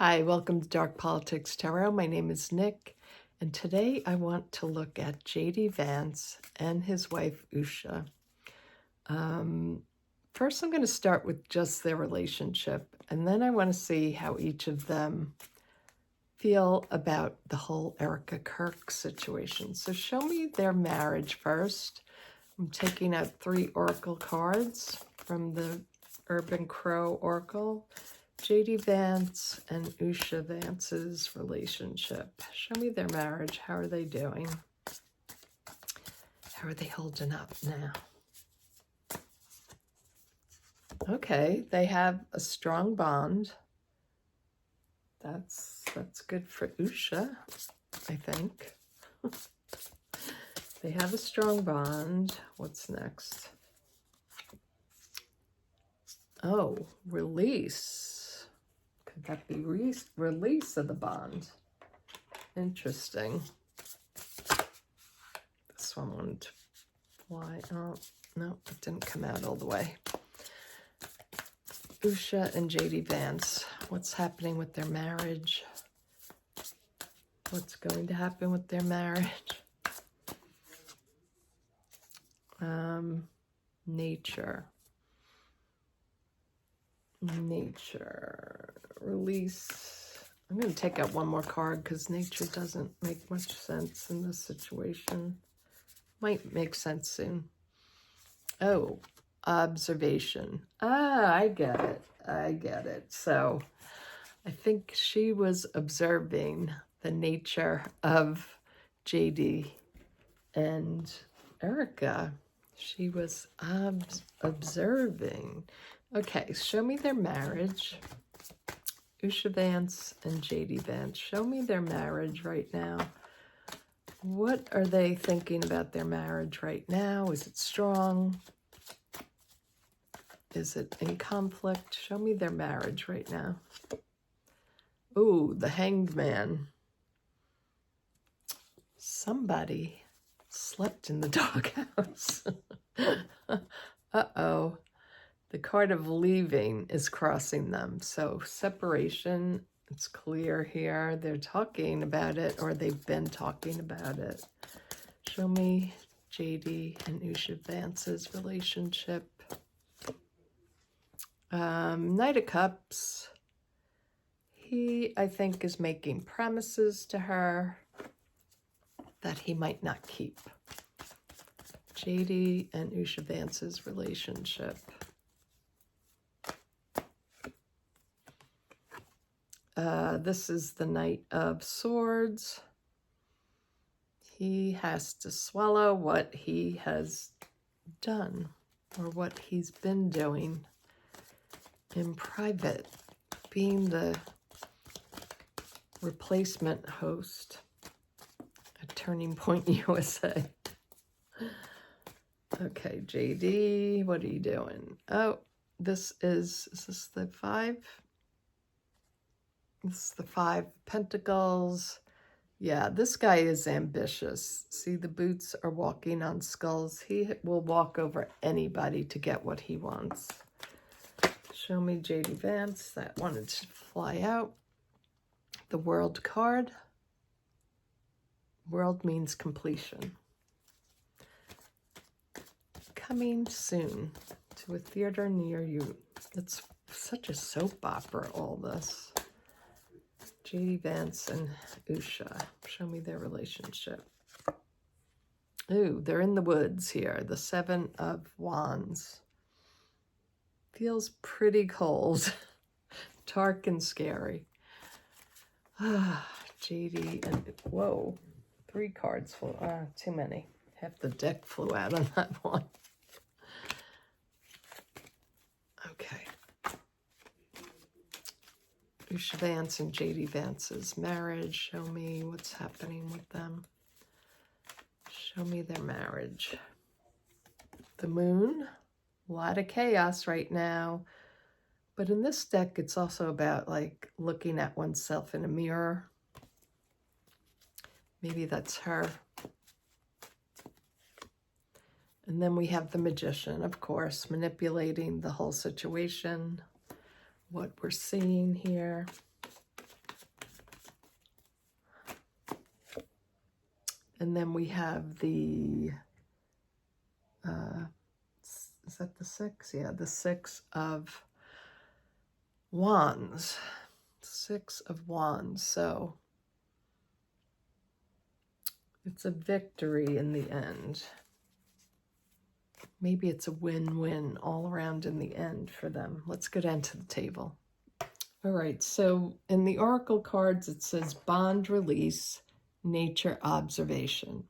Hi, welcome to Dark Politics Tarot. My name is Nick, and today I want to look at JD Vance and his wife Usha. First, I'm going to start with just their relationship, and then I want to see how each of them feel about the whole Erica Kirk situation. So show me their marriage first. I'm taking out 3 oracle cards from the Urban Crow Oracle. JD Vance and Usha Vance's relationship. Show me their marriage. How are they doing? How are they holding up now? Okay, they have a strong bond. That's good for Usha, I think. They have a strong bond. What's next? Oh, release. Could that be release of the bond? Interesting. This one wanted to fly. Oh, no, it didn't come out all the way. Usha and JD Vance. What's happening with their marriage? What's going to happen with their marriage? Nature. Release. I'm going to take out one more card because nature doesn't make much sense in this situation. Might make sense soon. Oh, observation. I get it. So I think she was observing the nature of JD and Erica. She was observing. Okay, show me their marriage. Usha Vance and JD Vance. Show me their marriage right now. What are they thinking about their marriage right now? Is it strong? Is it in conflict? Show me their marriage right now. Ooh, the Hanged Man. Somebody slept in the doghouse. Uh-oh. The card of leaving is crossing them. So separation, it's clear here. They're talking about it, or they've been talking about it. Show me JD and Usha Vance's relationship. Knight of Cups. He, I think, is making promises to her that he might not keep. JD and Usha Vance's relationship. This is the Knight of Swords. He has to swallow what he has done or what he's been doing in private, being the replacement host at Turning Point USA. Okay, JD, what are you doing? Oh, is this the 5? This is the 5 Pentacles. Yeah, this guy is ambitious. See, the boots are walking on skulls. He will walk over anybody to get what he wants. Show me JD Vance. That wanted to fly out. The World card. World means completion. Coming soon to a theater near you. It's such a soap opera, all this. JD Vance and Usha. Show me their relationship. Ooh, they're in the woods here. The 7 of Wands. Feels pretty cold. Dark and scary. JD and... Whoa. 3 cards flew... too many. Half the deck flew out on that one. Okay. Usha Vance and JD Vance's marriage. Show me what's happening with them. Show me their marriage. The Moon. A lot of chaos right now. But in this deck, it's also about like looking at oneself in a mirror. Maybe that's her. And then we have the Magician, of course, manipulating the whole situation. What we're seeing here. And then we have the, is that the 6? Yeah, the 6 of Wands. 6 of Wands. So it's a victory in the end. Maybe it's a win-win all around in the end for them. Let's go down to the table. All right, so in the Oracle cards, it says bond release, nature observation.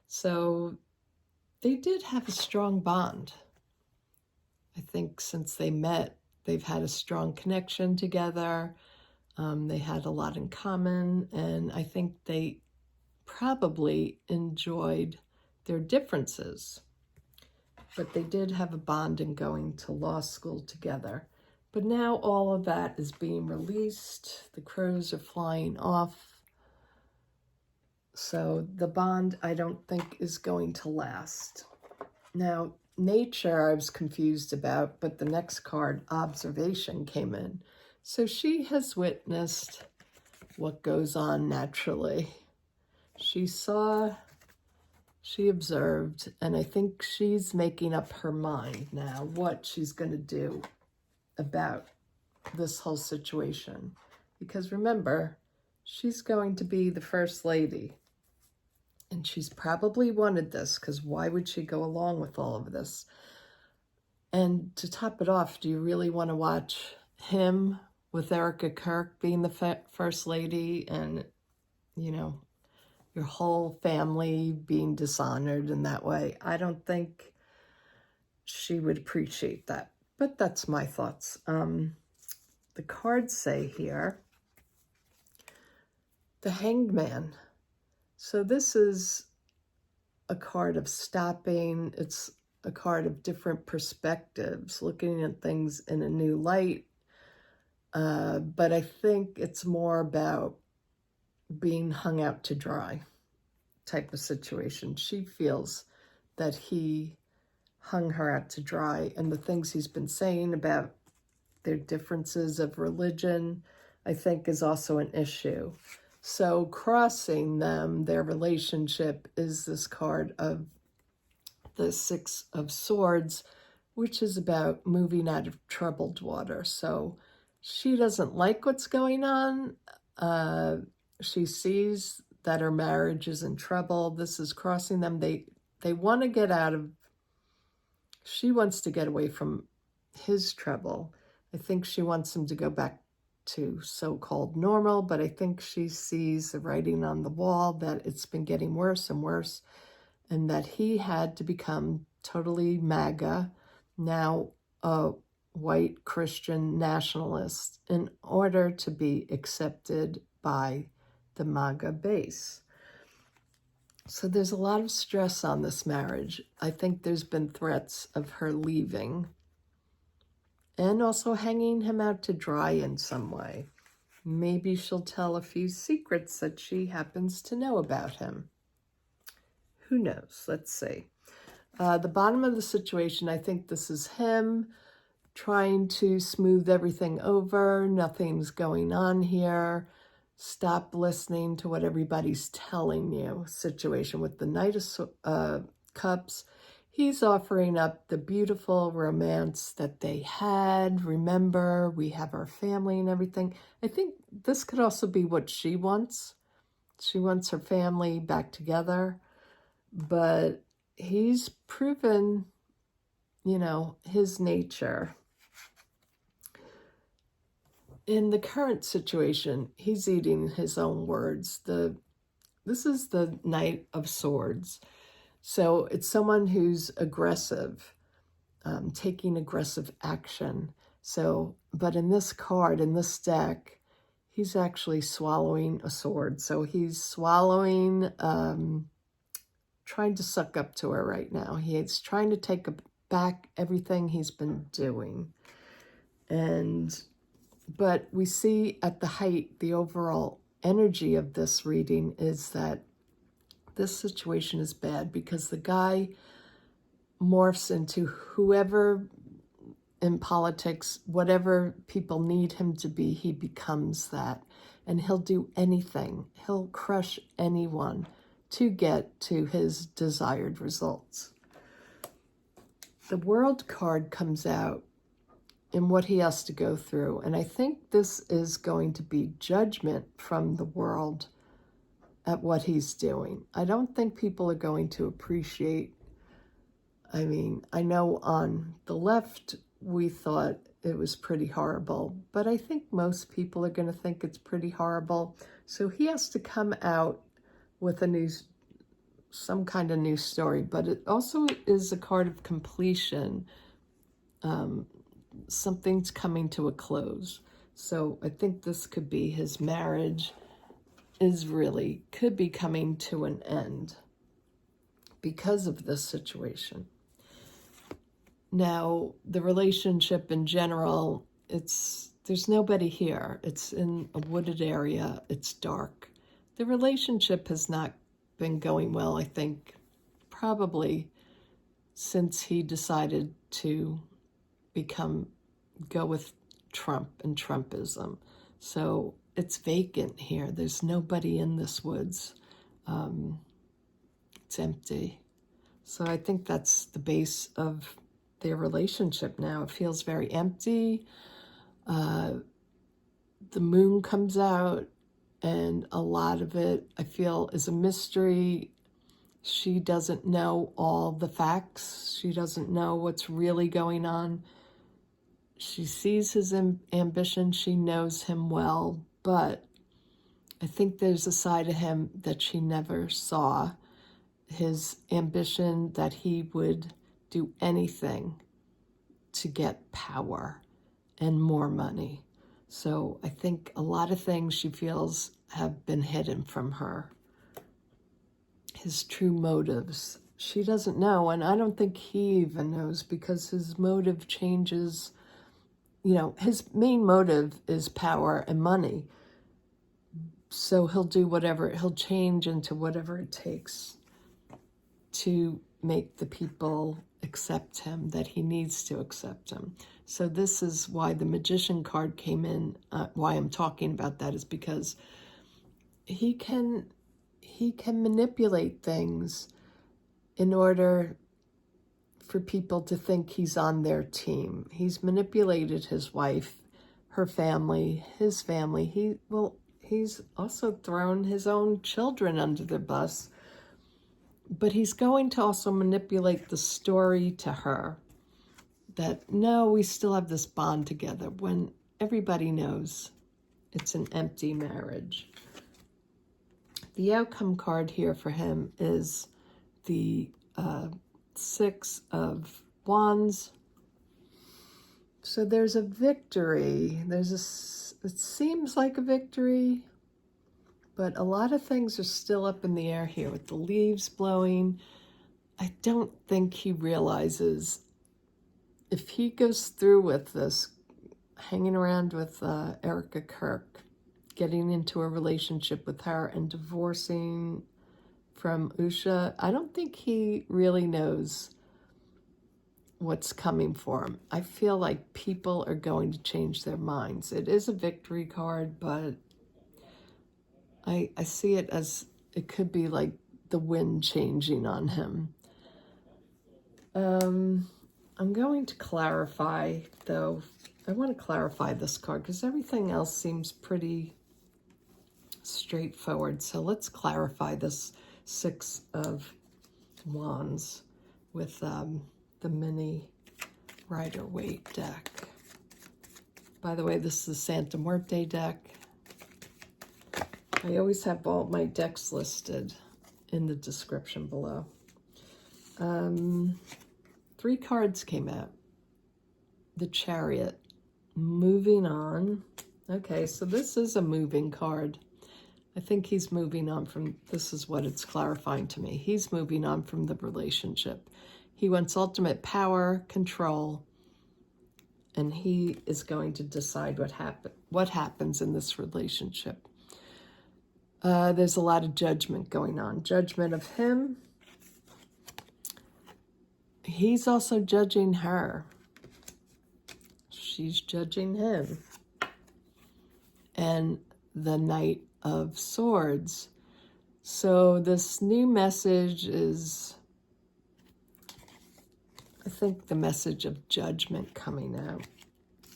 So they did have a strong bond. I think since they met, they've had a strong connection together. They had a lot in common, and I think they probably enjoyed their differences. But they did have a bond in going to law school together. But now all of that is being released. The crows are flying off. So the bond, I don't think, is going to last. Now, nature, I was confused about, but the next card, observation, came in. So she has witnessed what goes on naturally. She saw, she observed, and I think she's making up her mind now what she's going to do about this whole situation. Because remember, she's going to be the first lady. And she's probably wanted this, because why would she go along with all of this? And to top it off, do you really want to watch him with Erica Kirk being the first lady and, you know, your whole family being dishonored in that way? I don't think she would appreciate that. But that's my thoughts. The cards say here, the Hanged Man. So this is a card of stopping. It's a card of different perspectives, looking at things in a new light. But I think it's more about being hung out to dry type of situation. She feels that he hung her out to dry, and the things he's been saying about their differences of religion, I think, is also an issue. So crossing them, their relationship, is this card of the 6 of Swords, which is about moving out of troubled water. So she doesn't like what's going on. She sees that her marriage is in trouble. This is crossing them. They want to get out of, she wants to get away from his trouble. I think she wants him to go back to so-called normal, but I think she sees the writing on the wall that it's been getting worse and worse, and that he had to become totally MAGA, now a white Christian nationalist, in order to be accepted by the MAGA base. So there's a lot of stress on this marriage. I think there's been threats of her leaving and also hanging him out to dry in some way. Maybe she'll tell a few secrets that she happens to know about him. Who knows? Let's see. The bottom of the situation, I think this is him trying to smooth everything over. Nothing's going on here. Stop listening to what everybody's telling you. Situation with the Knight of Cups. He's offering up the beautiful romance that they had. Remember, we have our family and everything. I think this could also be what she wants. She wants her family back together. But he's proven, you know, his nature. In the current situation, he's eating his own words. This is the Knight of Swords. So it's someone who's aggressive, taking aggressive action. So, but in this card, in this deck, he's actually swallowing a sword. So he's swallowing, trying to suck up to her right now. He's trying to take back everything he's been doing. But we see at the height, the overall energy of this reading is that this situation is bad because the guy morphs into whoever in politics, whatever people need him to be, he becomes that. And he'll do anything. He'll crush anyone to get to his desired results. The World card comes out in what he has to go through, and I think this is going to be judgment from the World at what he's doing. I don't think people are going to appreciate. I mean, I know on the left we thought it was pretty horrible, but I think most people are going to think it's pretty horrible. So he has to come out with some kind of new story, but it also is a card of completion. Something's coming to a close. So I think this could be his marriage could be coming to an end because of this situation. Now, the relationship in general, there's nobody here. It's in a wooded area. It's dark. The relationship has not been going well, I think, probably since he decided to go with Trump and Trumpism. So it's vacant here. There's nobody in this woods. It's empty. So I think that's the base of their relationship now. It feels very empty. The moon comes out, and a lot of it, I feel, is a mystery. She doesn't know all the facts. She doesn't know what's really going on. She sees his ambition. She knows him well, but I think there's a side of him that she never saw. His ambition that he would do anything to get power and more money. So I think a lot of things she feels have been hidden from her. His true motives, she doesn't know, and I don't think he even knows, because his motive changes. You know, his main motive is power and money. So he'll change into whatever it takes to make the people accept him, that he needs to accept him. So this is why the Magician card came in. Why I'm talking about that is because he can manipulate things in order for people to think he's on their team. He's manipulated his wife, her family, his family. He's also thrown his own children under the bus. But he's going to also manipulate the story to her that, no, we still have this bond together, when everybody knows it's an empty marriage. The outcome card here for him is the Six of Wands. So there's a victory. It seems like a victory, but a lot of things are still up in the air here with the leaves blowing. I don't think he realizes if he goes through with this, hanging around with Erica Kirk, getting into a relationship with her and divorcing from Usha, I don't think he really knows what's coming for him. I feel like people are going to change their minds. It is a victory card, but I see it as it could be like the wind changing on him. I'm going to clarify, though. I want to clarify this card because everything else seems pretty straightforward. So let's clarify this Six of Wands with the mini Rider Waite deck. By the way, this is the Santa Muerte deck. I always have all my decks listed in the description below. 3 cards came out. The Chariot, moving on. Okay, so this is a moving card. I think he's moving on from, this is what it's clarifying to me. He's moving on from the relationship. He wants ultimate power, control, and he is going to decide what happens in this relationship. There's a lot of judgment going on. Judgment of him. He's also judging her. She's judging him. And the Knight of Swords. So this new message is, I think, the message of judgment coming out.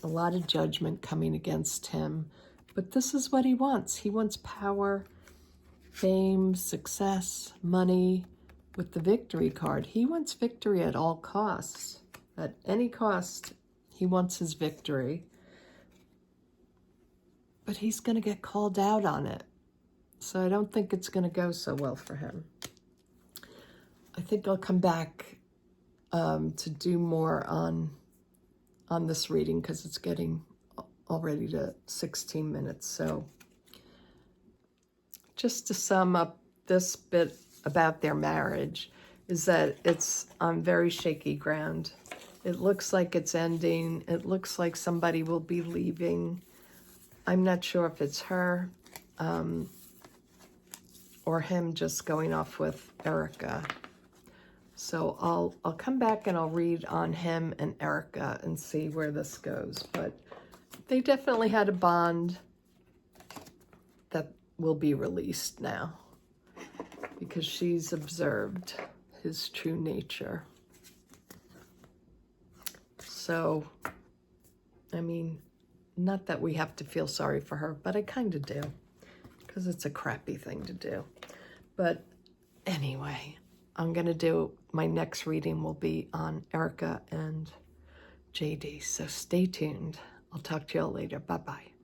A lot of judgment coming against him. But this is what he wants. He wants power, fame, success, money. With the victory card, he wants victory at all costs. At any cost, he wants his victory. But he's going to get called out on it. So I don't think it's going to go so well for him. I think I'll come back to do more on this reading because it's getting already to 16 minutes. So just to sum up this bit about their marriage is that it's on very shaky ground. It looks like it's ending. It looks like somebody will be leaving. I'm not sure if it's her or him just going off with Erica. So I'll come back and I'll read on him and Erica and see where this goes. But they definitely had a bond that will be released now because she's observed his true nature. So, I mean, not that we have to feel sorry for her, but I kind of do because it's a crappy thing to do. But anyway, I'm going to do, my next reading will be on Erica and JD. So stay tuned. I'll talk to you all later. Bye-bye.